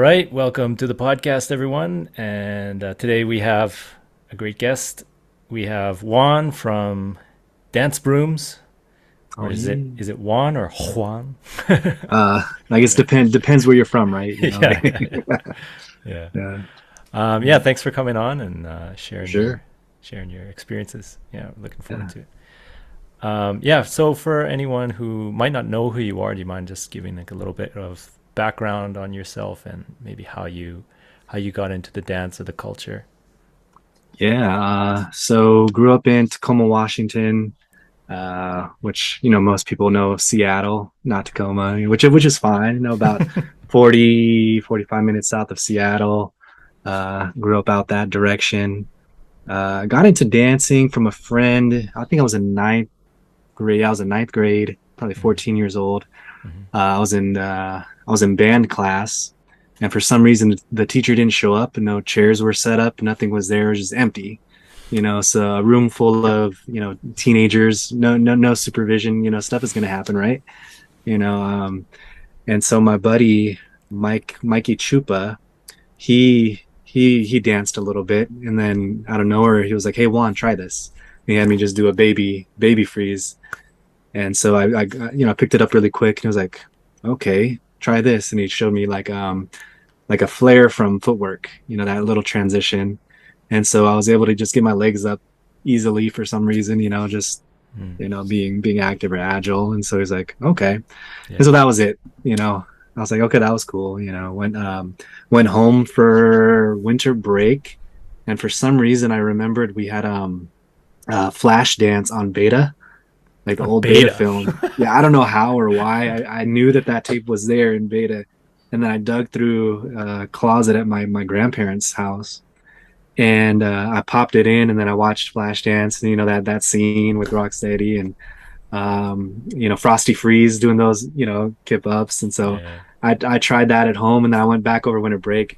right, welcome to the podcast, everyone. And today we have a great guest. We have Juan from Dance Broomz, or Oh is it yeah. is it Juan or Juan? Uh, I guess depends where you're from, right? Yeah, yeah, yeah, yeah. Yeah, Yeah, thanks for coming on and for sharing your sure. experiences. Yeah, looking forward Yeah. to it. Yeah, so for anyone who might not know who you are, do you mind just giving like a little bit of background on yourself and maybe how you got into the dance or the culture? Yeah. So grew up in Tacoma, Washington, which most people know Seattle, not Tacoma, which is fine. About 40, 45 minutes south of Seattle. Grew up out that direction. Got into dancing from a friend. I think I was in ninth grade. I was in ninth grade, probably Hmm. 14 years old. Hmm. I was in band class, and for some reason the teacher didn't show up, and no chairs were set up, nothing was there, it was just empty. So a room full of teenagers, no supervision. Stuff is gonna happen, right? You know, um, and so my buddy Mikey Chupa, he danced a little bit, and then out of nowhere he was like, "Hey Juan, try this." He had me just do a baby freeze, and so I picked it up really quick and was like, okay, try this. And he showed me like a flare from Footwork, that little transition. And so I was able to just get my legs up easily for some reason, just Mm. being active or agile. And so he's like, okay. And Yeah. so that was it, I was like, okay, that was cool. Went home for winter break. And for some reason I remembered we had flash dance on beta, like the On old beta beta. film. Yeah, I don't know how or why. I knew that tape was there in beta, and then I dug through a closet at my grandparents' house, and I popped it in, and then I watched Flashdance, and that scene with Rocksteady and Frosty Freeze doing those kip ups, and so Yeah. I tried that at home, and then I went back over winter break,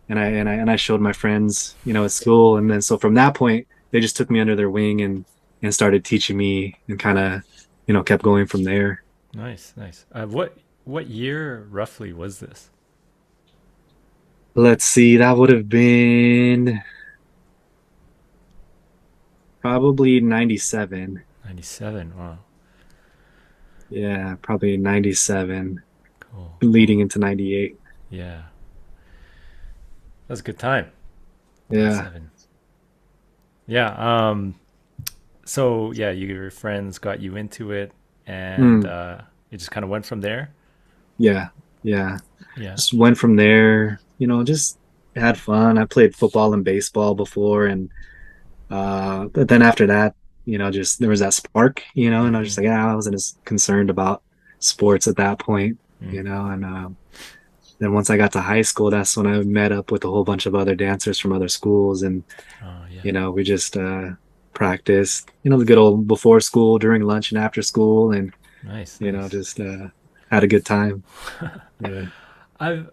and I showed my friends at school, and then so from that point they just took me under their wing and started teaching me and kind of kept going from there. Nice, nice. What year roughly was this? Let's see, that would have been probably 97. 97. Wow. Yeah, probably 97 Cool, cool. leading into 98. Yeah. That was a good time. Yeah. 97. Yeah. So yeah, your friends got you into it and Mm, it just kind of went from there. yeah. Yeah. Yeah. Just went from there, just had fun. I played football and baseball before, and but then after that, just there was that spark, and I was just Hmm. like, yeah, I wasn't as concerned about sports at that point, Mm. and then once I got to high school, that's when I met up with a whole bunch of other dancers from other schools, and Oh yeah. we just practiced, the good old before school, during lunch, and after school, and Nice, nice. just had a good time. Yeah. I've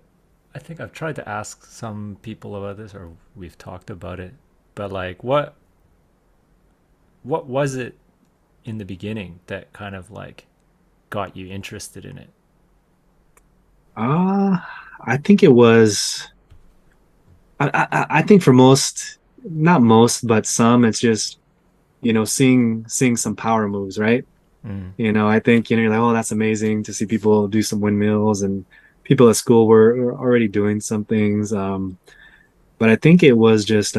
I think I've tried to ask some people about this or we've talked about it, but like what was it in the beginning that kind of like got you interested in it? Uh, I think it was. I think for most, not most, but some, it's just seeing some power moves, right? Mm. I think you're like, oh, that's amazing to see people do some windmills, and people at school were already doing some things. But I think it was just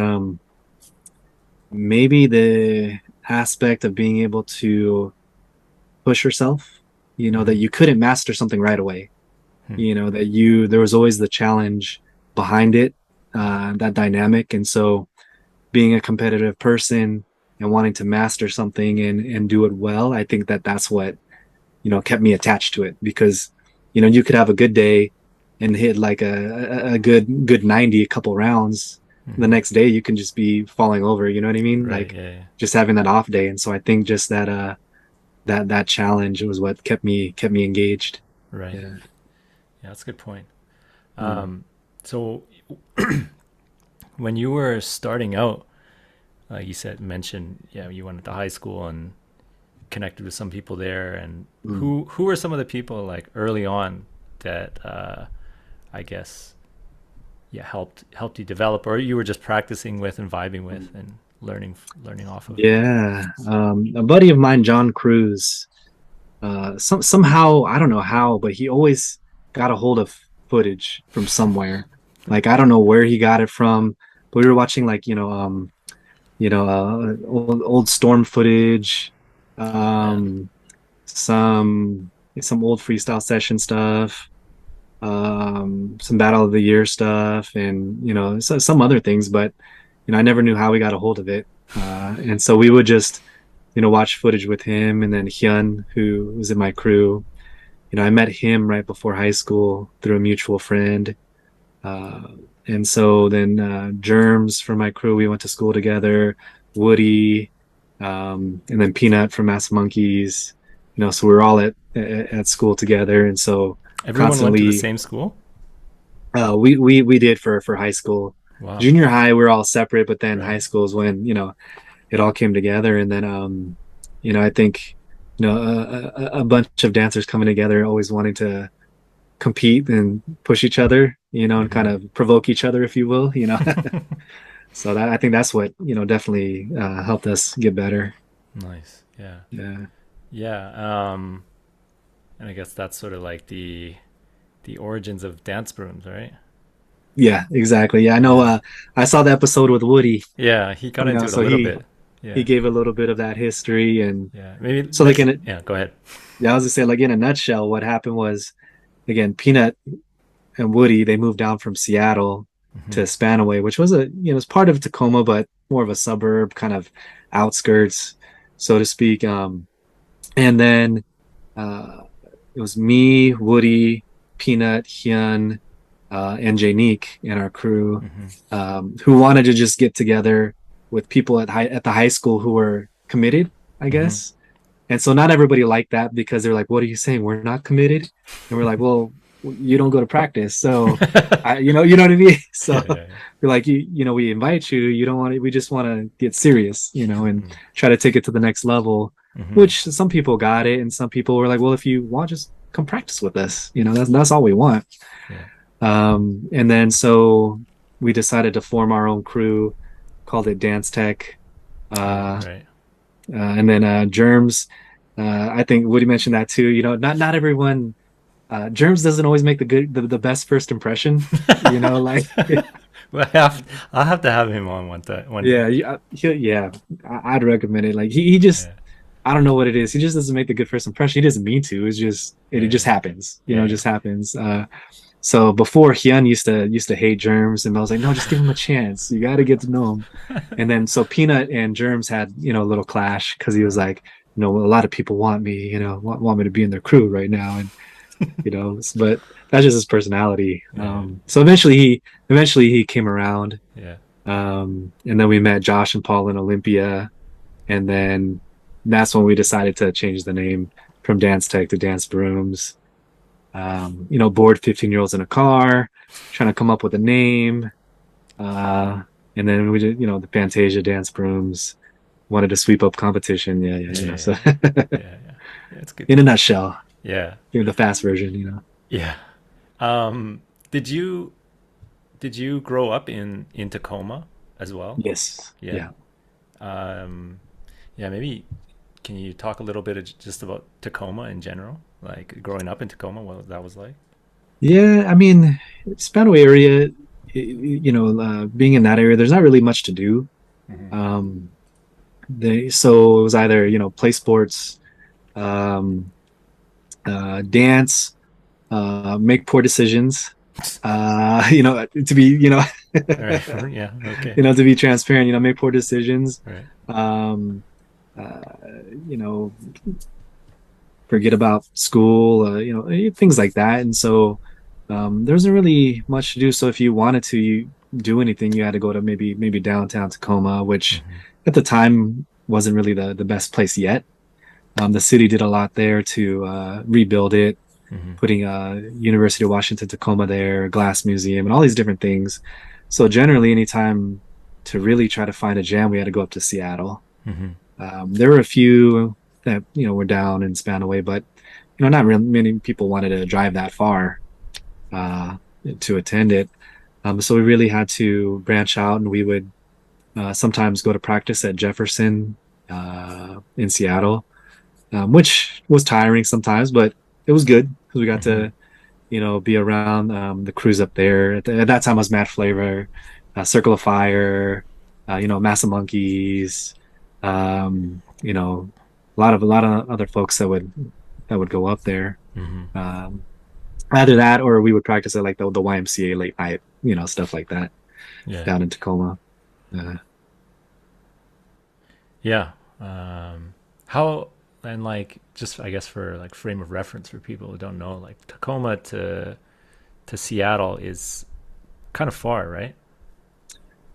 maybe the aspect of being able to push yourself. That Hmm. you couldn't master something right away. Hmm. That there was always the challenge behind it, that dynamic, and so being a competitive person and wanting to master something and do it well, I think that's what kept me attached to it, because you could have a good day and hit like a good 90 a couple rounds. The Hmm. next day you can just be falling over, you know what I mean? Right. Like Yeah, yeah. just having that off day. And so I think just that challenge was what kept me engaged. Right. Yeah. Yeah, that's a good point. Mm. Um, so when you were starting out, like you said, mentioned, yeah, you went to high school and connected with some people there. And Mm. who were some of the people like early on that I guess yeah, helped you develop, or you were just practicing with and vibing with and learning off of? Yeah. A buddy of mine, John Cruz, somehow, I don't know how, but he always got a hold of footage from somewhere. Like, I don't know where he got it from, but we were watching like, old storm footage, Oh man. um, some old freestyle session stuff, some battle of the year stuff, and some other things. But I never knew how we got a hold of it. And so we would just watch footage with him, and then Hyun, who was in my crew. I met him right before high school through a mutual friend. Uh, and so then Germs from my crew, we went to school together. Woody, and then Peanut from Mass Monkeys. So we were all at school together, and so Everyone went to the constantly same school? we did for high school. Wow. Junior high, we are all separate, but then high Right. school is when it all came together, and then I think a bunch of dancers coming together, always wanting to compete and push each other, and kind Hmm. of provoke each other, if you will. So that I think that's what definitely helped us get better. Nice. Yeah. Yeah, Yeah. And I guess that's sort of like the origins of Dance Brooms, right? yeah, exactly. Yeah, I know. Yeah. I saw the episode with Woody. Yeah, he got into it a So little he bit. he Yeah. gave a little bit of that history, and Yeah. Maybe so like let's, in it. yeah, go ahead. Yeah, I was gonna say, like, in a nutshell, what happened was, again, Peanut and Woody, they moved down from Seattle to Hmm. Spanaway, which was it's part of Tacoma, but more of a suburb, kind of outskirts, so to speak. And then uh, it was me, Woody, Peanut, Hyun, and Janique in our crew, Hmm. who wanted to just get together with people at the high school who were committed, I Hmm. guess. And so not everybody liked that, because they're like, "What are you saying? We're not committed?" And we're like, "Well, you don't go to practice, so you know what I mean." So Yeah, yeah, we're like, we invite you. You don't want to. We just want to get serious, and yeah. try to take it to the next level. Hmm. Which some people got it, and some people were like, "Well, if you want, just come practice with us. That's all we want." Yeah. And then so we decided to form our own crew, called it Dance Tech. Oh, Uh, right. and then Germs. I think Woody mentioned that too. Not everyone. Germs doesn't always make the best first impression. Like Well, I'll have to have him on one yeah, day. yeah. I'd recommend it. Like he just, Yeah. I don't know what it is. He just doesn't make the good first impression. He doesn't mean to. It Yeah. just happens. Yeah. It Yeah. just happens. So before, Hyun used to hate Germs, and I was like, no, just give him a chance. You got to get to know him. And then so Peanut and Germs had a little clash, because he was Uh-huh. like, a lot of people want me, want me to be in their crew right now, and but that's just his personality. Yeah. So eventually he came around, Yeah. and then we met Josh and Paul in Olympia, and then that's when we decided to change the name from Dance Tech to Dance Brooms. Bored 15-year-olds in a car, trying to come up with a name. Uh, and then we did, the Fantasia Dance Brooms, wanted to sweep up competition. Yeah, yeah, Yeah. So Yeah. Yeah. Yeah. Yeah. It's good in to a know. nutshell, Yeah. give the fast version. Yeah. Did you grow up in Tacoma as well? Yes. Yeah. Yeah. Um, yeah. Maybe can you talk a little bit just about Tacoma in general, like growing up in Tacoma, what that was like? Yeah. I mean, Spanaway area, being in that area, there's not really much to do. Hmm. Um, so it was either, play sports, um, dance, make poor decisions, to be, All right. Yeah. Okay. to be transparent, make poor decisions, All right. um, uh, you know, forget about school, things like that. And so there wasn't really much to do. So if you wanted to do anything, you had to go to maybe downtown Tacoma, which Hmm. at the time wasn't really the best place yet. The city did a lot there to rebuild it, Hmm. putting University of Washington Tacoma there, Glass Museum, and all these different things. So generally, anytime to really try to find a jam, we had to go up to Seattle. Hmm. There were a few that were down and span away, but not really many people wanted to drive that far uh, to attend it. So we really had to branch out, and we would sometimes go to practice at Jefferson in Seattle, which was tiring sometimes, but it was good because we got Hmm. to, be around the crews up there. At that time, I was Mad Flavor, Circle of Fire, Massa Monkeys, a lot of other folks that would go up there. Hmm. Um, Either that, or we would practice at like the YMCA late night, stuff like that Yeah. down in Tacoma. Yeah. How and like just I guess for like frame of reference for people who don't know, like Tacoma to Seattle is kind of far, right?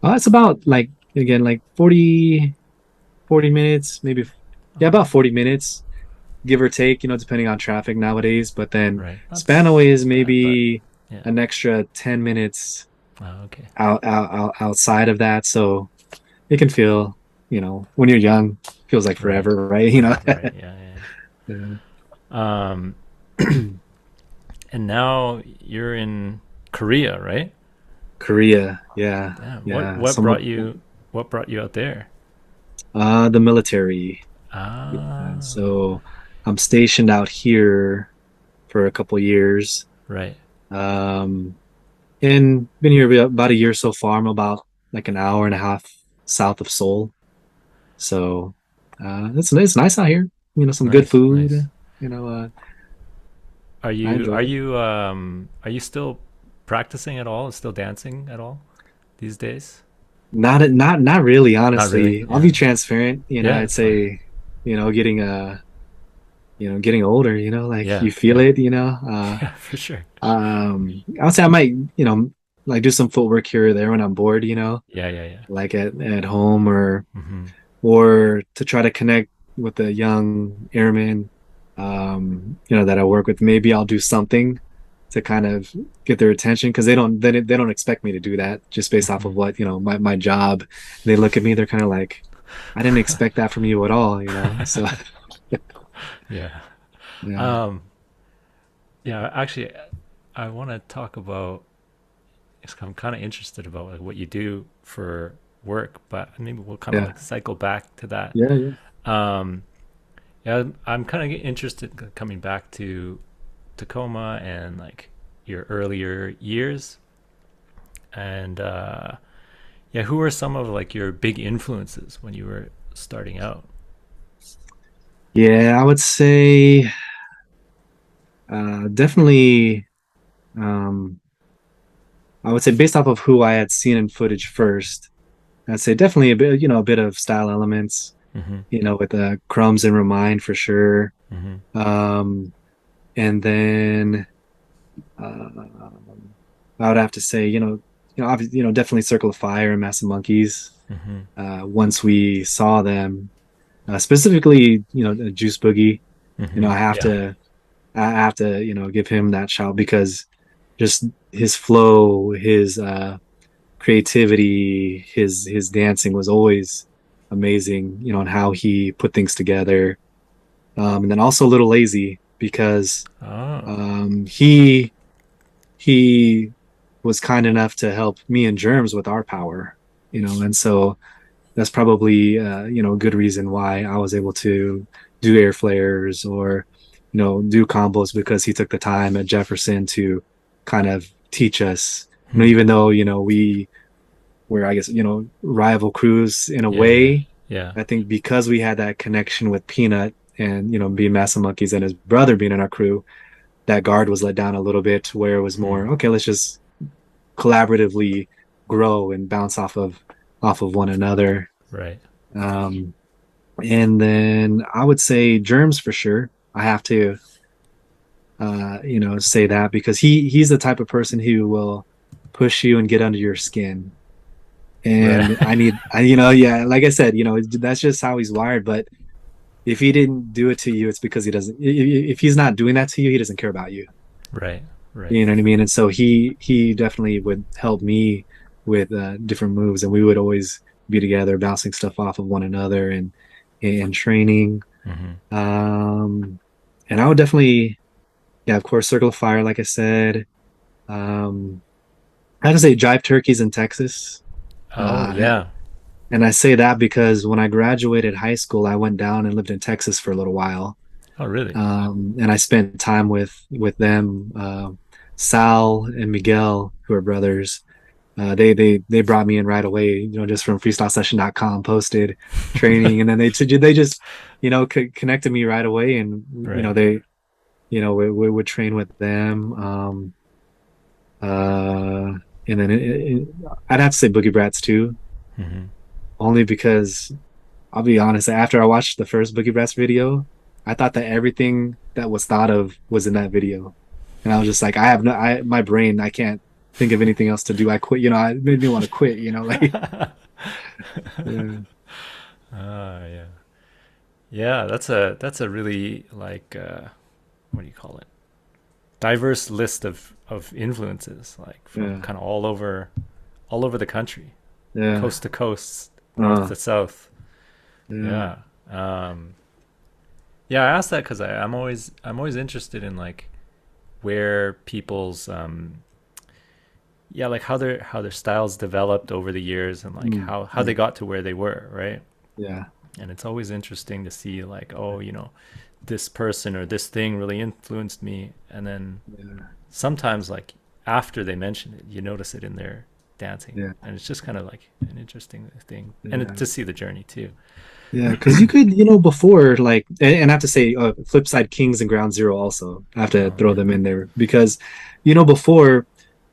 It's about like again like 40 minutes, maybe, yeah, Oh, about 40 minutes, give or take, depending on traffic nowadays. But then right. Spanaway is Not bad, but maybe yeah. an extra 10 minutes Oh, okay. outside of that. So it can feel, when you're young, feels like Right. forever, right? Right. Right. Yeah. Yeah. Yeah. Um, and now you're in Korea, right? Korea, yeah, Damn. What yeah. what brought you out there? The military. Yeah. Ah, So I'm stationed out here for a couple years. right. Um, and been here about a year so far. I'm about like an hour and a half south of Seoul. So it's nice out here. Some good Nice. food. Nice. You know, uh, Are I you enjoy are it. you are you still practicing at all? Still dancing at all these days? Not really, Not really. honestly. I'll Yeah. be transparent. Yeah, I'd it's fine. say, getting getting older. Like Yeah. you feel Yeah. it. Yeah, for sure. I would say I might, like do some footwork here or there when I'm bored. Yeah. Yeah. Yeah. Like at home, Mm-hmm. or to try to connect with the young airmen, that I work with. Maybe I'll do something to kind of get their attention because they don't expect me to do that just based off of Mm-hmm. what, my job. They look at me, they're kind of like, I didn't expect that from you at all, So Yeah. yeah, Um. Yeah. Actually, I want to talk about. I'm kind of interested about like what you do for work, but maybe we'll kind of yeah, like cycle back to that. yeah, yeah, Um. Yeah, I'm kind of interested coming back to Tacoma and like your earlier years, and yeah, who are some of like your big influences when you were starting out? yeah. I would say definitely. Um, I would say based off of who I had seen in footage first, I'd say definitely a bit of style elements, Mm-hmm. with Crumbs and Remind for sure. Mm-hmm. Um, and then I would have to say, obviously, definitely Circle of Fire and Massive Monkeys. Mm-hmm. Once we saw them, specifically, Juice Boogie, Mm-hmm. I have Yeah. to, give him that shout because just his flow, his creativity, his dancing was always amazing, and how he put things together. And then also a little lazy because Oh. he was kind enough to help me and Germs with our power, and so that's probably a good reason why I was able to do air flares or do combos because he took the time at Jefferson to kind of teach us. Hmm. Even though we were, I guess, rival crews in a Yeah. Yeah. way. Yeah. I think because we had that connection with Peanut and being Massa Monkeys and his brother being in our crew, that guard was let down a little bit where it was Hmm. more okay. Let's just collaboratively grow and bounce off of one another. Right. Um, and then I would say Germs for sure. I have to say that because he's the type of person who will push you and get under your skin. Right. And yeah, like I said, that's just how he's wired. But if he didn't do it to you, it's because he doesn't. If he's not doing that to you, he doesn't care about you. Right. Right. You know what I mean? And so he definitely would help me with different moves, and we would always be together, bouncing stuff off of one another and training. Mm-hmm. Um, and I would definitely, yeah, of course, Circle of Fire, like I said. Um, I had to say jive turkeys in Texas. Oh Uh, yeah. and I say that because when I graduated high school, I went down and lived in Texas for a little while. Oh really? And I spent time with them. Sal and Miguel, who are brothers, they brought me in right away, just from freestylesession.com, posted training, and then they just, connected me right away, and Right. we would train with them. And then I'd have to say Boogie Brats too, Hmm. only because I'll be honest, after I watched the first Boogie Brats video, I thought that everything that was thought of was in that video. And I was just like, my brain, I can't think of anything else to do. I quit, it made me want to quit, like, yeah, Yeah. Yeah, that's a really like what do you call it? Diverse list of influences, like from yeah, kind of all over the country, yeah, coast to coast, north uh, to south. yeah, Yeah. Yeah, I asked that because I'm always interested in like where people's yeah, like how their styles developed over the years and like how yeah, they got to where they were, right? yeah, And it's always interesting to see like, oh, this person or this thing really influenced me, and then yeah, sometimes like after they mention it, you notice it in their dancing, yeah, and it's just kind of like an interesting thing, and yeah. to see the journey too. Yeah, because you could, before, like, and I have to say, flip side, Kings and Ground Zero also. I have to Oh throw yeah. them in there because, before,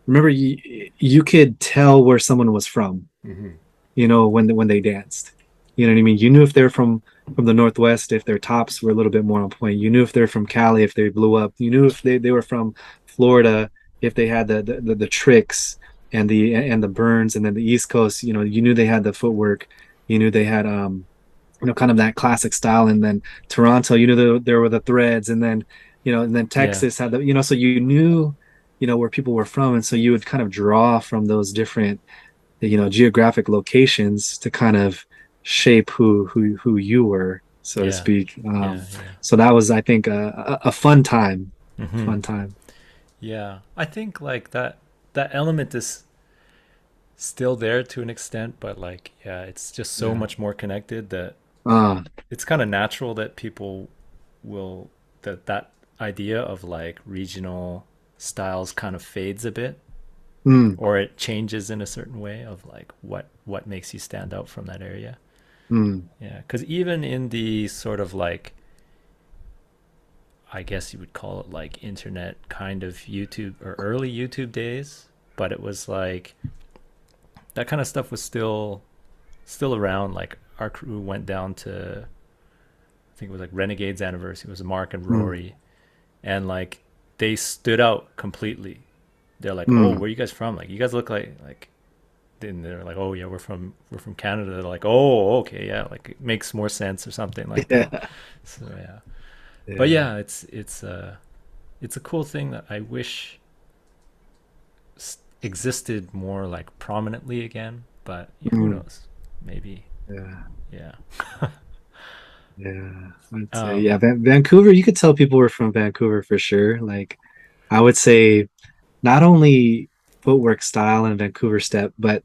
remember, you could tell where someone was from, Hmm. when they danced. You know what I mean? You knew if they're from the Northwest, if their tops were a little bit more on point. You knew if they're from Cali, if they blew up. You knew if they were from Florida, if they had the tricks and the burns, and then the East Coast. You knew they had the footwork. You knew they had kind of that classic style. And then Toronto, there were the threads, and then Yeah. Texas had so you knew, where people were from, and so you would kind of draw from those different, geographic locations to kind of shape who you were, so to Yeah. speak. Yeah. Yeah. So that was, I think, a fun time, Hmm. fun time. Yeah, I think like that element is still there to an extent, but like yeah, it's just so Yeah. much more connected that Uh, it's kind of natural that people will that idea of like regional styles kind of fades a bit, mm, or it changes in a certain way of like what makes you stand out from that area. mm, Yeah, because even in the sort of like, I guess you would call it like internet kind of YouTube or early YouTube days, but it was like that kind of stuff was still around. Like our crew went down to, I think it was like Renegade's anniversary. It was Mark and mm, Rory, and like they stood out completely. They're like, "Oh, mm. where are you guys from? Like, you guys look like." Then they're like, "Oh yeah, we're from Canada." They're like, "Oh, okay, yeah, like it makes more sense or something like that." Yeah, So yeah, but yeah. yeah, it's a cool thing that I wish existed more like prominently again. But yeah, who Mm, knows? Maybe. yeah. Yeah. Yeah, I'd say, Um. yeah, Vancouver, you could tell people were from Vancouver for sure. Like, I would say not only footwork style and Vancouver step, but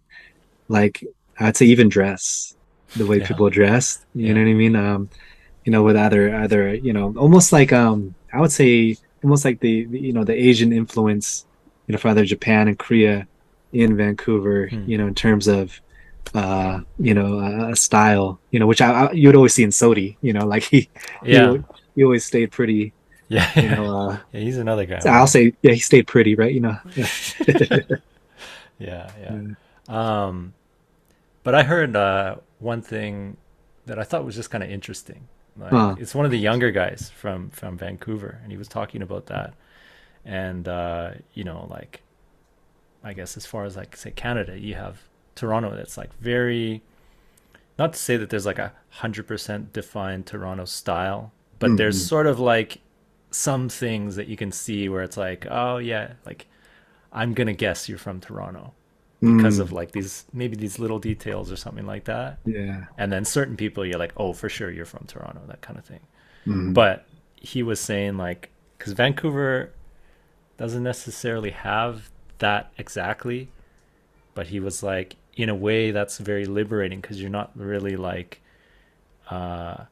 like I'd say even dress, the way Yeah. people dressed, you know Yeah. what I mean? With either, almost like I would say almost like the Asian influence, for either Japan and Korea in Vancouver, Hmm. in terms of a style, which you would always see in Sodi, like Yeah. he always stayed pretty, Yeah. you Yeah. know. Yeah. He's another guy, I'll man. say, yeah, he stayed pretty, right? Yeah. Yeah. Yeah. Yeah. But I heard one thing that I thought was just kind of interesting. Like Uh, it's one of the younger guys from Vancouver, and he was talking about that. And like I guess as far as like say Canada, you have Toronto that's like very, not to say that there's like 100% defined Toronto style, but there's mm, sort of like some things that you can see where it's like, oh yeah, like I'm gonna guess you're from Toronto because of mm, like these little details or something like that. yeah. And then certain people you're like, oh, for sure you're from Toronto, that kind of thing. Mm, But he was saying like, because Vancouver doesn't necessarily have that exactly, but he was like, in a way that's very liberating because you're not really like uh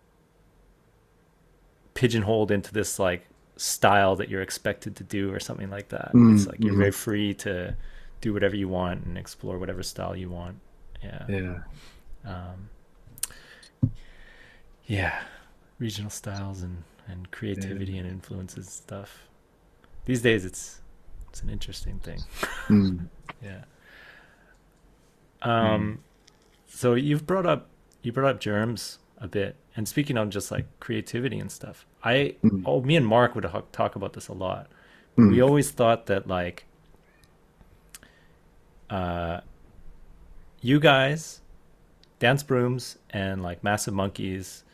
pigeonholed into this like style that you're expected to do or something like that. It's like you're Mm-hmm. very free to do whatever you want and explore whatever style you want. Yeah. Yeah. um yeah, regional styles and Yeah. creativity and influences stuff. These days it's an interesting thing. Mm, Yeah. mm, um so you brought up germs a bit, and speaking of just like creativity and stuff, mm, me and Mark would talk about this a lot, but we mm, always thought that like uh you guys, Dance Broomz and like Massive Monkeys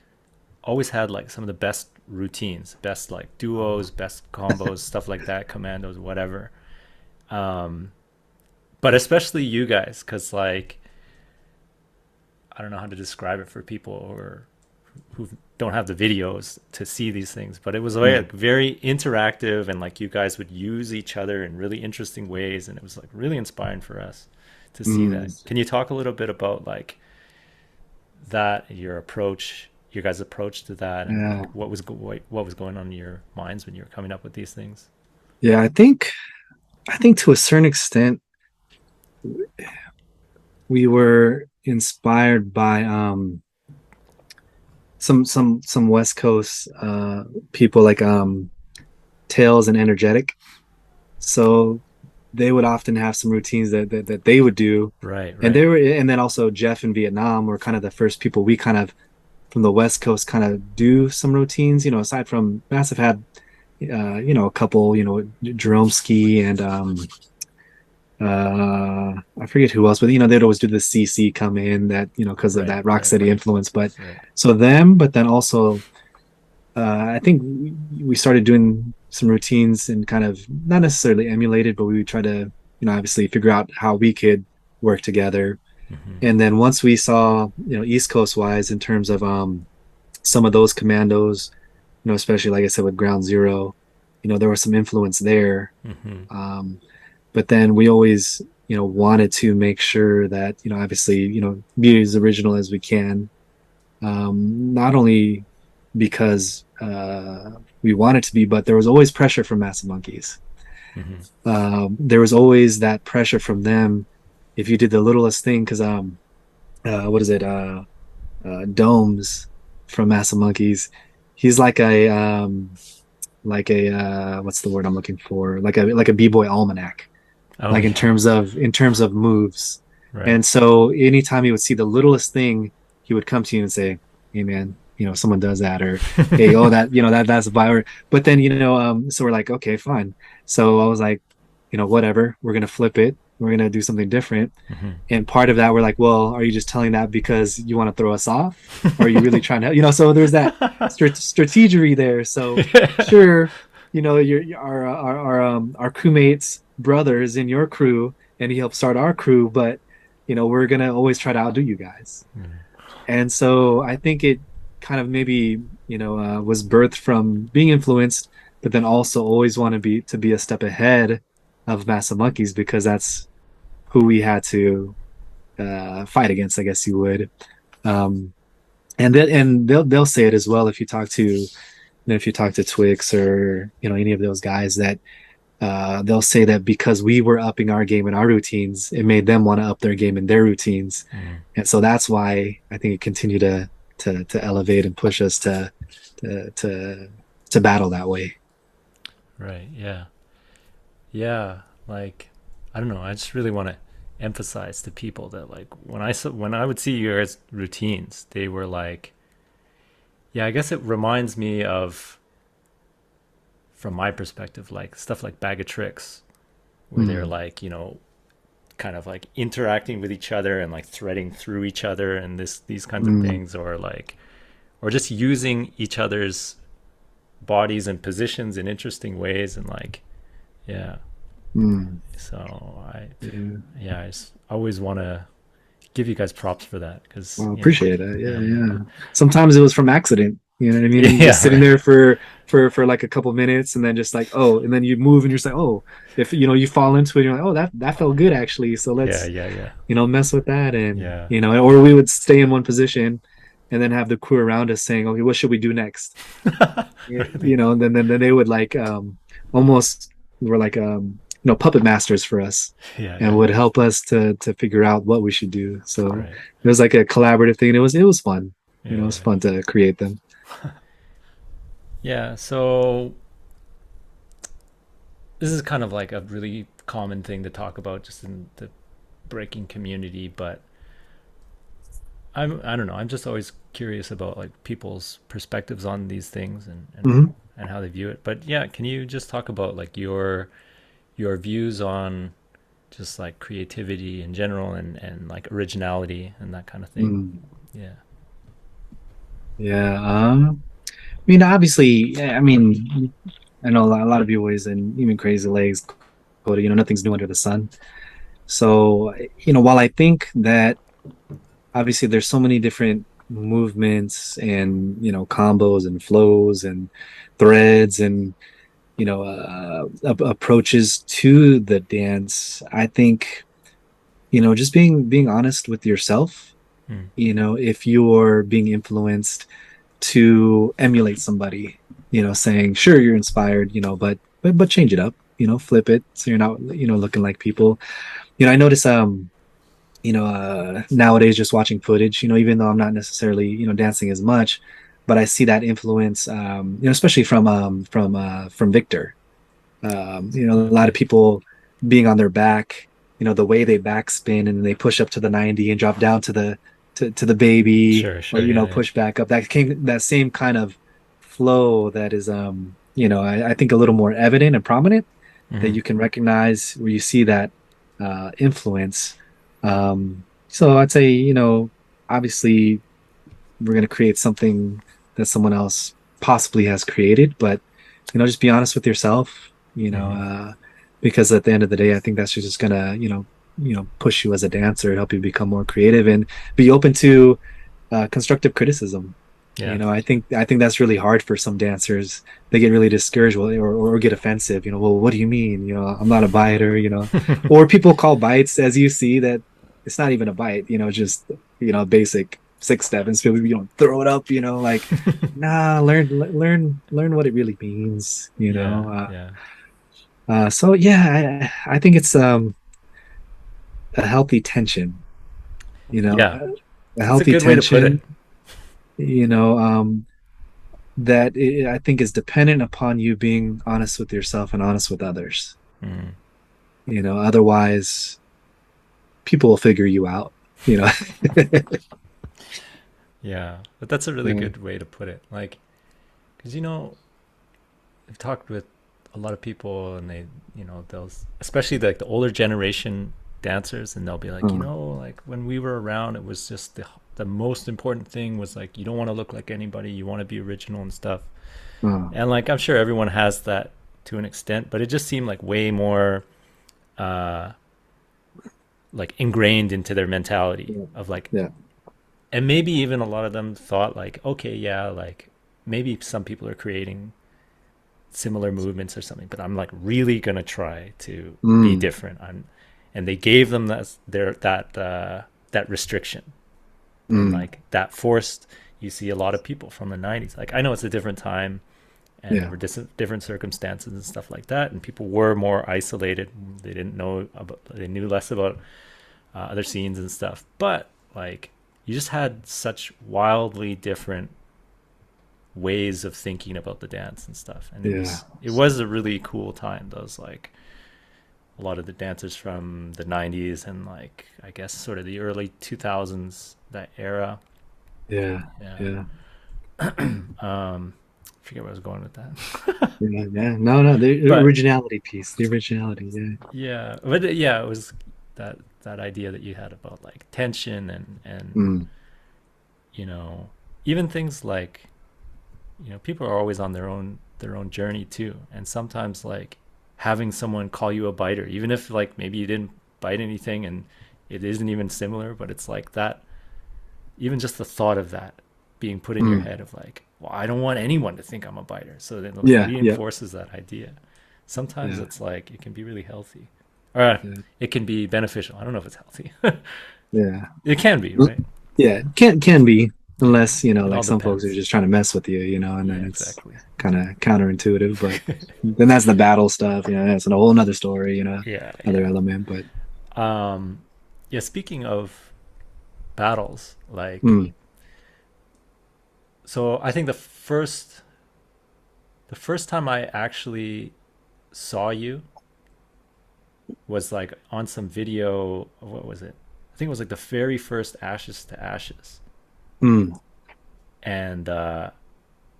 always had like some of the best routines, best like duos, best combos, stuff like that, commandos, whatever. um but especially you guys, because like I don't know how to describe it for people who don't have the videos to see these things, but it was mm, like very interactive, and like you guys would use each other in really interesting ways, and it was like really inspiring for us to see mm. that. Can you talk a little bit about like that, your approach, your guys' approach to that, and Yeah. like what was going on in your minds when you were coming up with these things? Yeah, I think to a certain extent we were inspired by some West Coast people like Tails and Energetic. So they would often have some routines that they would do. Right, And right. they were, and then also Jeff in Vietnam were kind of the first people we kind of from the West Coast kind of do some routines, aside from Massive had a couple, Jerome Ski and I forget who else, but they'd always do the CC come in that, because of Right, that right, Rocksteady influence. But right. so them, but then also I think we started doing some routines and kind of not necessarily emulated, but we would try to, obviously figure out how we could work together. Mm-hmm. And then once we saw, East Coast wise in terms of some of those commandos, especially like I said with Ground Zero, there was some influence there. Mm-hmm. Um, but then we always, wanted to make sure that, obviously, be as original as we can. Not only because we wanted to be, but there was always pressure from Massive Monkeys. Mm-hmm. There was always that pressure from them. If you did the littlest thing, because what is it? Domes from Massive Monkeys. He's like a what's the word I'm looking for? Like a b-boy almanac, Oh like in yeah. terms of moves. Right. And so anytime he would see the littlest thing, he would come to you and say, "Hey man, someone does that," or "Hey, oh that that's a buyer." But then so we're like, okay, fine. So I was like, whatever, we're gonna flip it. We're gonna do something different. Mm-hmm. And part of that, we're like, well, are you just telling that because you want to throw us off? Or are you really trying to, so there's that strategery there. So sure, our crewmates brothers in your crew, and he helped start our crew, but we're gonna always try to outdo you guys. And so I think it kind of maybe was birthed from being influenced, but then also always want to be a step ahead of Massive Monkeys because that's who we had to fight against, I guess you would. Um, and they'll say it as well if you talk to if you talk to Twix or any of those guys that they'll say that because we were upping our game and our routines, it made them want to up their game and their routines, Mm. and so that's why I think it continued to elevate and push us to to to battle that way. Right. Yeah. Yeah. Like, I don't know. I just really want to emphasize to people that like when I would see your routines, they were like, yeah. I guess it reminds me of, from my perspective, like stuff like Bag of Tricks, where they're Mm, like, kind of like interacting with each other and like threading through each other and these kinds of mm, things, or like, or just using each other's bodies and positions in interesting ways, and like, yeah. mm. So Yeah. yeah, I just always want to give you guys props for that because Well, appreciate it. Yeah, yeah, yeah. Sometimes it was from accident. You know what I mean? And just Yeah, sitting right. there for like a couple minutes, and then just like, oh, and then you move, and you're just like, oh, if you fall into it, you're like, oh, that felt good actually. So Yeah, let's yeah, yeah, mess with that, and yeah. or we would stay in one position, and then have the crew around us saying, okay, what should we do next? Yeah, Really? and then they would like almost were like puppet masters for us, Yeah, and yeah. would help us to figure out what we should do. So Right. it was like a collaborative thing, and it was fun. It Yeah, was yeah. fun to create them. Yeah, so this is kind of like a really common thing to talk about just in the breaking community, but I don't know, I'm just always curious about like people's perspectives on these things Hmm. and how they view it. But yeah, can you just talk about like your views on just like creativity in general and like originality and that kind of thing? Mm. Yeah. Yeah. I mean, obviously, yeah, I mean, I know a lot of you always, and even Crazy Legs, quoted, nothing's new under the sun. So, while I think that obviously there's so many different movements and combos and flows and threads and approaches to the dance, I think just being honest with yourself, Mm. if you're being influenced to emulate somebody, saying sure you're inspired, but change it up, flip it so you're not looking like people. I notice nowadays just watching footage, even though I'm not necessarily, dancing as much, but I see that influence, especially from Victor. A lot of Okay. people being on their back, the way they backspin and they push up to the 90 and drop down to the baby, Sure, or sure. Yeah, yeah. push back up. That same kind of flow that is I think a little more evident and prominent, that Hmm. you can recognize where you see that influence. So I'd say, obviously we're going to create something that someone else possibly has created, but, just be honest with yourself, Hmm. because at the end of the day, I think that's just going to, push you as a dancer, help you become more creative and be open to constructive criticism. Yeah. I think that's really hard for some dancers. They get really discouraged, or get offensive. Well, what do you mean? I'm not a biter. Or people call bites, as you see, that it's not even a bite. Just basic 6 step, and so throw it up. Like, nah, learn what it really means. Yeah, yeah. So yeah, I think it's a healthy tension. You know, Yeah. a, a That's a healthy good way to put it. tension. You know, that I think is dependent upon you being honest with yourself and honest with others. Mm. Otherwise people will figure you out, you know. Yeah. But that's a really Yeah. good way to put it. Like, because, I've talked with a lot of people and they'll, especially like the older generation dancers, and they'll be like, Uh, like when we were around, it was just the most important thing was like, you don't want to look like anybody. You want to be original and stuff. uh, And like, I'm sure everyone has that to an extent, but it just seemed like way more, uh, like ingrained into their mentality yeah. of like, Yeah. and maybe even a lot of them thought like, okay, yeah, like maybe some people are creating similar movements or something, but I'm like really gonna try to be Mm, different. And they gave them that restriction, and mm, like that forced. You see a lot of people from the '90s. Like I know it's a different time, and there yeah. were different circumstances and stuff like that, and people were more isolated. They didn't know about. They knew less about other scenes and stuff. But like you just had such wildly different ways of thinking about the dance and stuff, and it Yeah. was it was a really cool time. Those like a lot of the dancers from the 90s and like I guess sort of the early 2000s, that era. Yeah. Yeah. Yeah. Forget where I was going with that. Yeah. Yeah. No, the But originality piece, the originality. Yeah. yeah, but yeah, it was that idea that you had about like tension and Mm, you know even things like people are always on their own journey too, and sometimes like having someone call you a biter, even if like maybe you didn't bite anything and it isn't even similar, but it's like that, even just the thought of that being put in your Mm. head of like, well, I don't want anyone to think I'm a biter. So then it Yeah. Yeah. reinforces that idea. Sometimes Yeah. it's like it can be really healthy, or Yeah. it can be beneficial. I don't know if it's healthy. Yeah. It can be, right? Yeah. Can be, Yeah, unless, you know, it all like some folks are depends. just trying to mess with you, you know, and Yeah, then it's exactly. kind of counterintuitive. But then that's the battle stuff. You know, that's a whole nother story. You know, Yeah, other yeah. element. But Um, yeah. Speaking of battles, like, mm, so I think the first time I actually saw you was like on some video. What was it? I think it was like the very first Ashes to Ashes, mm, and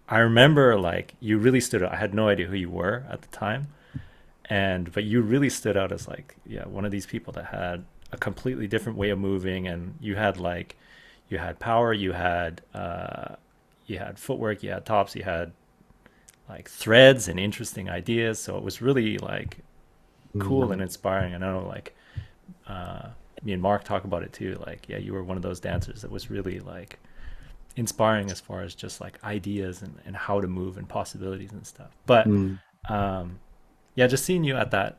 I remember like you really stood out. I had no idea who you were at the time, and but you really stood out as like, yeah, one of these people that had a completely different way of moving, and you had like, you had power, you had footwork, you had tops, you had like threads and interesting ideas. So it was really like cool and mm, inspiring. And I know like uh, me and Mark talk about it too. Like, yeah, you were one of those dancers that was really like inspiring as far as just like ideas and how to move and possibilities and stuff. But mm. um, yeah, just seeing you at that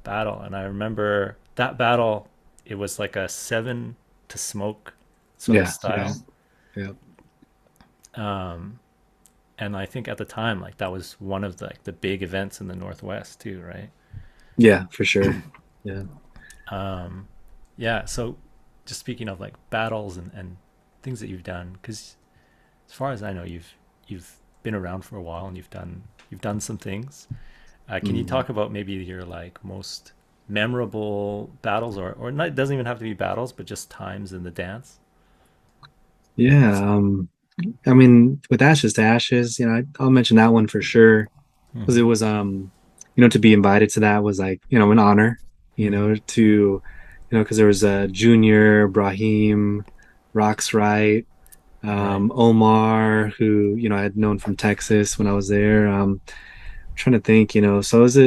battle, and I remember that battle. It was like a seven to smoke sort of Yeah, yeah, style. yeah, Um, and I think at the time, like that was one of the big events in the Northwest too, right? yeah, for sure. Yeah. Um, yeah. So just speaking of like battles and things that you've done, because as far as I know, you've been around for a while and you've done some things. Can you Mm. talk about maybe your like most memorable battles, or not, it doesn't even have to be battles, but just times in the dance? Yeah. I mean, with Ashes to Ashes, you know, I'll mention that one for sure because it Mm-hmm. was, you know, to be invited to that was like, you know, an honor, you Mm-hmm. know, to, you know, because there was Junior, Brahim, Rox Wright, Right. Omar, who, you know, I had known from Texas when I was there. Trying to think, you know, so it was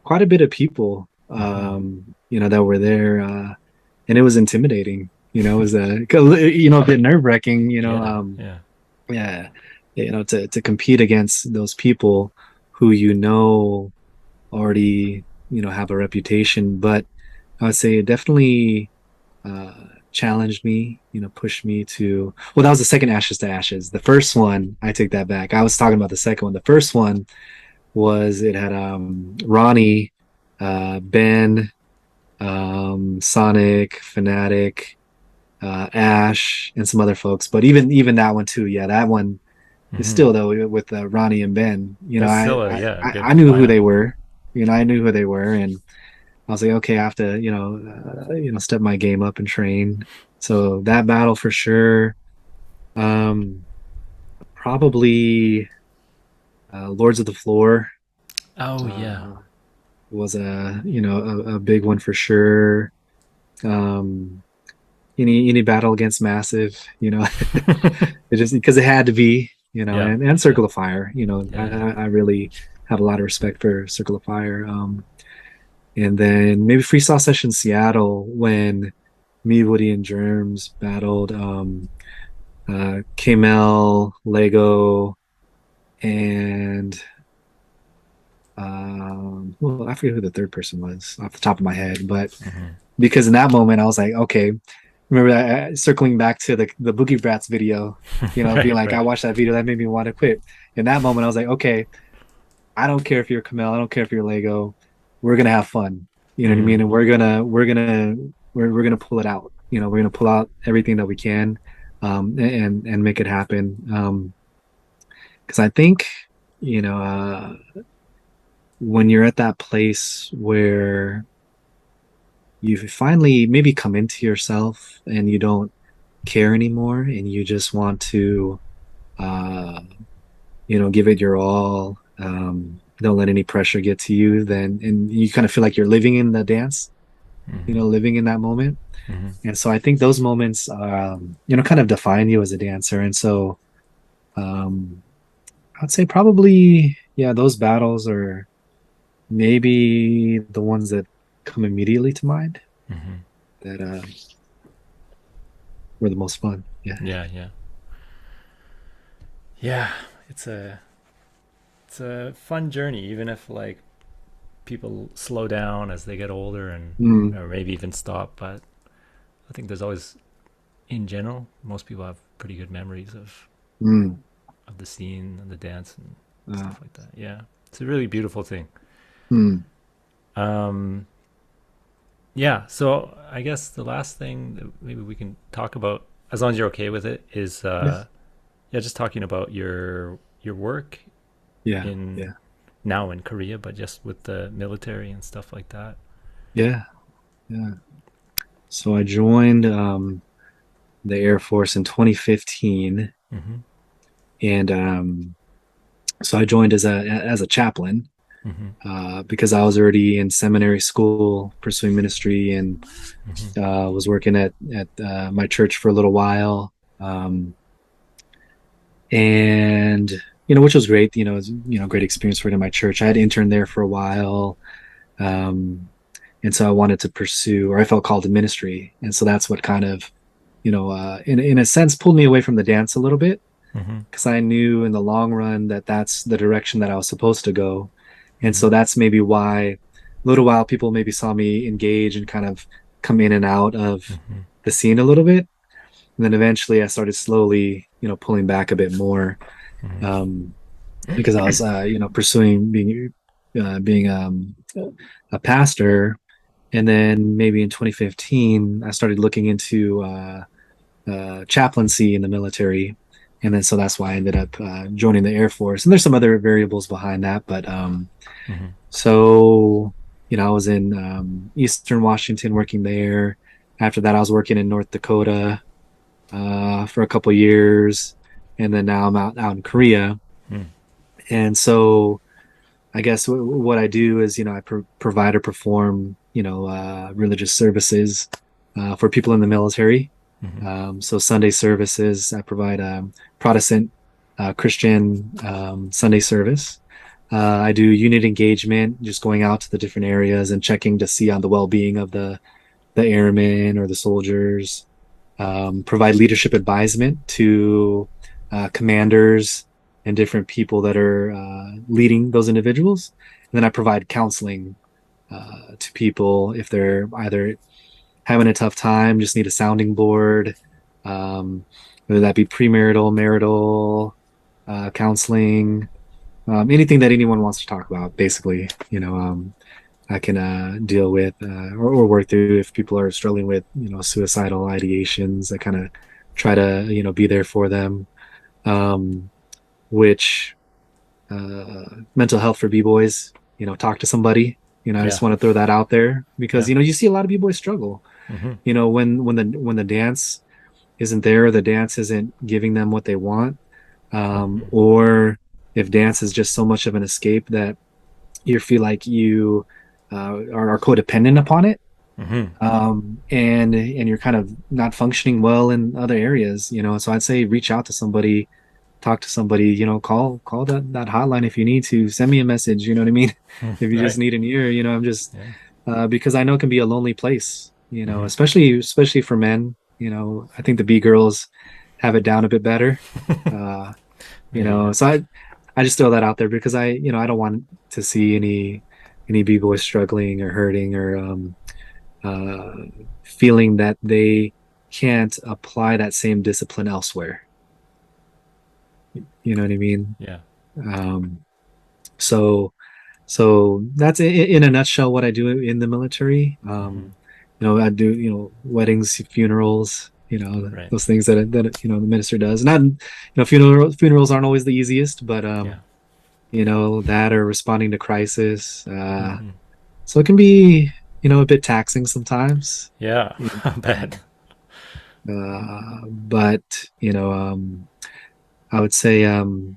quite a bit of people, Mm-hmm. you know, that were there, and it was intimidating. You know, it was you know, a bit nerve wracking. You know, Yeah. Yeah. yeah, you know, to compete against those people who you know already, you know, have a reputation. But I would say it definitely uh, challenged me. You know, pushed me to. Well, that was the second Ashes to Ashes. The first one, I take that back. I was talking about the second one. The first one was it had Ronnie, Ben, Sonic, Fanatic, Ash, and some other folks. But even that one too, yeah, that one is Mm-hmm. still though with Ronnie and Ben. You know, That's still a, yeah, a good I knew who lineup. they were. You know, I knew who they were, and I was like, okay, I have to you know, step my game up and train. So that battle for sure. Um, probably Lords of the Floor. Oh yeah. Uh, was a you know a big one for sure. Um, any battle against Massive, you know, it just because it had to be, you know, Yeah. and Yeah. Circle of Fire, you know, Yeah. Yeah. I really have a lot of respect for Circle of Fire. And then maybe Freestyle Session Seattle when me, Woody, and Germs battled Kamel, Lego, and well, I forget who the third person was off the top of my head, but Mm-hmm. because in that moment I was like, okay, remember that circling back to the Boogie Brats video, you know, being Right. like, I Right. watched that video that made me want to quit. In that moment, I was like, okay, I don't care if you're Kamel, I don't care if you're Lego, we're gonna have fun. You know what I Mm-hmm. mean? And we're gonna pull it out. You know, we're gonna pull out everything that we can, and make it happen. Because I think, you know, when you're at that place where you finally maybe come into yourself and you don't care anymore and you just want to uh you know give it your all, don't let any pressure get to you, then and you kind of feel like you're living in the dance, you Mm-hmm. know, living in that moment. Mm-hmm. And so I think those moments you know kind of define you as a dancer. And so um I'd say probably yeah, those battles are maybe the ones that come immediately to mind that were the most fun. Yeah. Yeah. Yeah. Yeah, it's a fun journey, even if like people slow down as they get older and Mm, or maybe even stop. But I think there's always, in general, most people have pretty good memories mm, of the scene and the dance and uh, stuff like that. Yeah, it's a really beautiful thing. mm. Um, yeah, so I guess the last thing that maybe we can talk about, as long as you're okay with it, is Yeah, yeah, just talking about your work yeah, in yeah, now in Korea, but just with the military and stuff like that. yeah, yeah. So I joined the Air Force in 2015, Mm-hmm. and so I joined as a chaplain Mm-hmm. because I was already in seminary school pursuing ministry and Mm-hmm. was working at my church for a little while. And which was great. It was, great experience working at my church. I had interned there for a while. Um, and so I wanted to pursue, or I felt called to ministry. And so that's what kind of, in a sense, pulled me away from the dance a little bit Mm-hmm. because I knew in the long run that that's the direction that I was supposed to go. And Mm-hmm. so that's maybe why a little while people maybe saw me engage and kind of come in and out of Mm-hmm. the scene a little bit. And then eventually I started slowly, pulling back a bit more, Mm-hmm. um, because I was, pursuing being a pastor. And then maybe in 2015, I started looking into chaplaincy in the military. And then so that's why I ended up joining the Air Force. And there's some other variables behind that. But Mm-hmm. so, I was in Eastern Washington working there. After that, I was working in North Dakota for a couple years. And then now I'm out in Korea. Mm-hmm. And so I guess what I do is, I provide or perform, religious services for people in the military. Mm-hmm. So Sunday services, I provide Protestant Christian Sunday service. I do unit engagement, just going out to the different areas and checking to see on the well-being of the airmen or the soldiers. Provide leadership advisement to commanders and different people that are leading those individuals. And then I provide counseling to people if they're either having a tough time, just need a sounding board, um, whether that be premarital, marital, counseling, anything that anyone wants to talk about, basically, I can deal with or work through if people are struggling with, suicidal ideations. I kind of try to, be there for them, um, which mental health for b-boys, talk to somebody. I just Yeah. want to throw that out there because Yeah. you see a lot of b-boys struggle, Mm-hmm. when the dance isn't there, the dance isn't giving them what they want, Mm-hmm. or if dance is just so much of an escape that you feel like you are codependent upon it, Mm-hmm. and you're kind of not functioning well in other areas. So I'd say reach out to somebody, talk to somebody, call that hotline if you need to, send me a message, you know what I mean? If you just Right. need an ear, I'm just Yeah. because I know it can be a lonely place, Mm-hmm. especially for men. I think the B girls have it down a bit better. Uh, Maybe. Yeah. so I just throw that out there because I don't want to see any B boys struggling or hurting or uh, feeling that they can't apply that same discipline elsewhere. You know what I mean? Yeah. Um, so so that's in a nutshell what I do in the military. Mm-hmm. I do weddings, funerals, Right. those things that the minister does. Not funerals aren't always the easiest, but Yeah. that or responding to crisis. Mm-hmm. So it can be a bit taxing sometimes. Yeah. I bet. But I would say and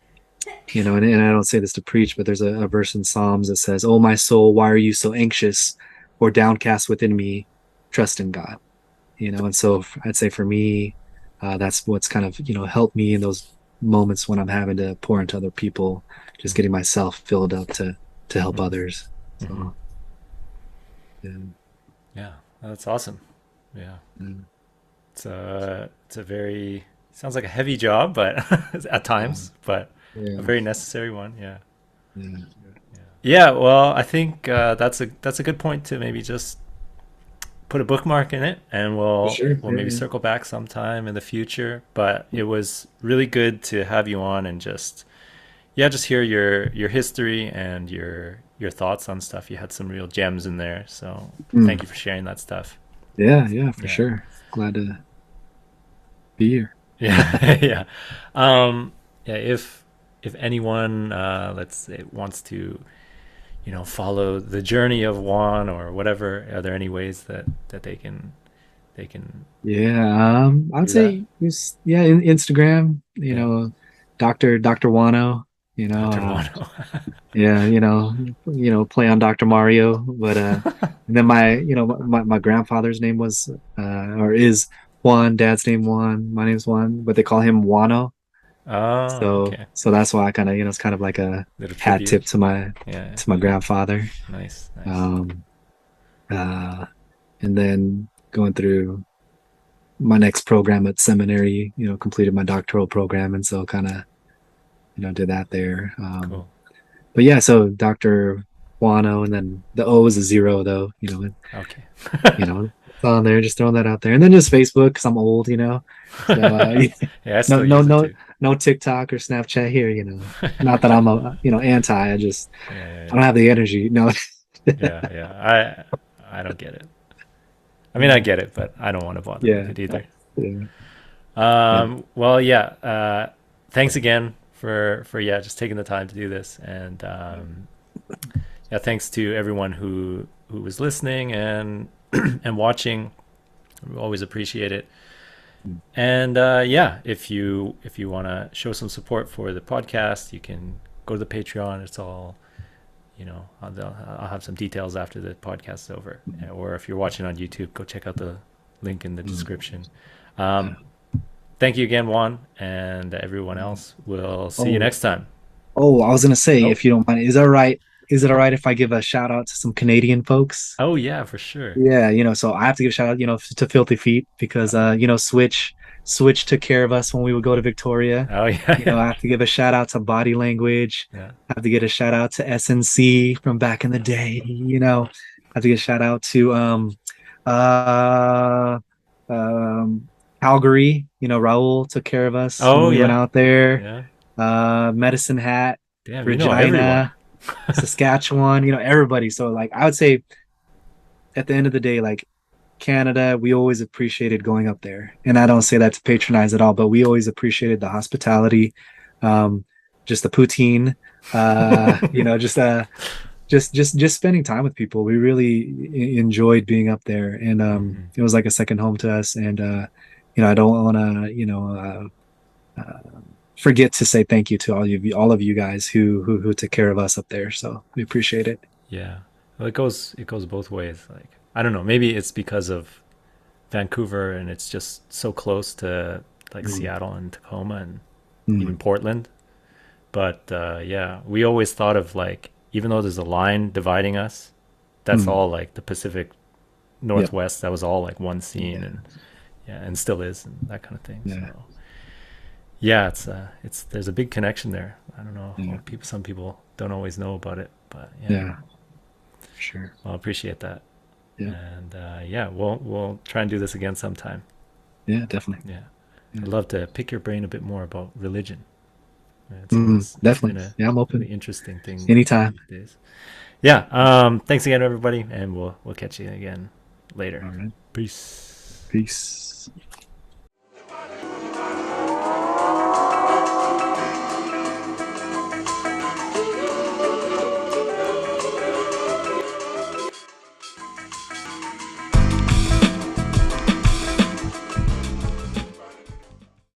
I don't say this to preach, but there's a verse in Psalms that says, "Oh my soul, why are you so anxious or downcast within me? Trust in God." And so I'd say for me, that's what's kind of helped me in those moments when I'm having to pour into other people, just getting myself filled up to help others. Mm-hmm. So yeah, Yeah. That's awesome. Yeah. mm, It's a very Sounds like a heavy job, but at times, but a Yeah. very necessary one. Yeah. Yeah. Yeah. Well, I think that's a good point to maybe just put a bookmark in it, and For we'll sure. we'll Yeah. maybe Yeah. circle back sometime in the future. But it was really good to have you on and just yeah, just hear your history and your thoughts on stuff. You had some real gems in there, so Mm. thank you for sharing that stuff. Yeah. Yeah. For Yeah. sure. Glad to be here. Yeah, yeah, yeah. If anyone, let's say, wants to, follow the journey of Juan or whatever, are there any ways that they can Yeah, I'd do that? say just yeah, Instagram, Yeah, Doctor Wano, Dr. Wano. yeah, play on Doctor Mario, but and then my grandfather's name was or is Juan, dad's name Juan, my name's Juan, but they call him Wano, Oh, so okay. that's why I kind of it's kind of like a Little hat tip tribute. to Yeah, my grandfather. nice, nice. Um, uh, and then going through my next program at seminary, completed my doctoral program, and so kind of, did that there. Cool. But yeah, so Dr. Wano, and then the O is a zero though, Okay. it's on there, just throwing that out there. And then just Facebook, because I'm old, so Yeah, I no, still no, use it no, too. no TikTok or Snapchat here, not that I'm a, anti, Yeah, yeah, I don't yeah, have the energy. No. yeah, yeah. I don't get it. I mean, I get it, but I don't want to bother with Yeah. it either. Yeah. Yeah. Well, yeah. Thanks again for yeah, just taking the time to do this, and yeah, thanks to everyone who was listening and and watching. We always appreciate it. And yeah, if you want to show some support for the podcast, you can go to the Patreon. It's all I'll have some details after the podcast is over. Or if you're watching on YouTube, go check out the link in the description. Yeah. Um, Thank you again, Juan, and everyone else. We'll see you Oh, next time. I was gonna say, Oh, if you don't mind, is that right? Is it all right if I give a shout out to some Canadian folks? oh yeah, for sure. Yeah, so I have to give a shout out, to Filthy Feet because Switch took care of us when we would go to Victoria. Oh yeah, yeah, I have to give a shout out to Body Language. yeah. I have to get a shout out to SNC from back in the day. I have to get a shout out to uh um Calgary. Raul took care of us when Oh we went yeah, out there. yeah. Medicine Hat, Damn, you know everyone. Regina, Saskatchewan, everybody. So like I would say at the end of the day, like Canada, we always appreciated going up there. And I don't say that to patronize at all, but we always appreciated the hospitality, um, just the poutine, just spending time with people. We really enjoyed being up there, and Hmm. it was like a second home to us. And I don't want to, forget to say thank you to all of you guys who took care of us up there. So we appreciate it. Yeah. Well, it goes both ways. Like I don't know, maybe it's because of Vancouver and it's just so close to like Mm, Seattle and Tacoma and even mm, Portland. But yeah, we always thought of like even though there's a line dividing us, that's mm. all like the Pacific Yep. Northwest. That was all like one scene, Yeah. and yeah, and still is, and that kind of thing. Yeah. So yeah, it's there's a big connection there. I don't know. Yeah. Some people don't always know about it, but yeah, Yeah. Sure. well, I appreciate that. Yeah. And yeah, we'll try and do this again sometime. Yeah. Definitely. Yeah, Yeah. I'd love to pick your brain a bit more about religion. It's always been Definitely. a Yeah. I'm really open interesting thing anytime. these days. Yeah. Thanks again, everybody, and we'll catch you again later. All right. Peace. Peace.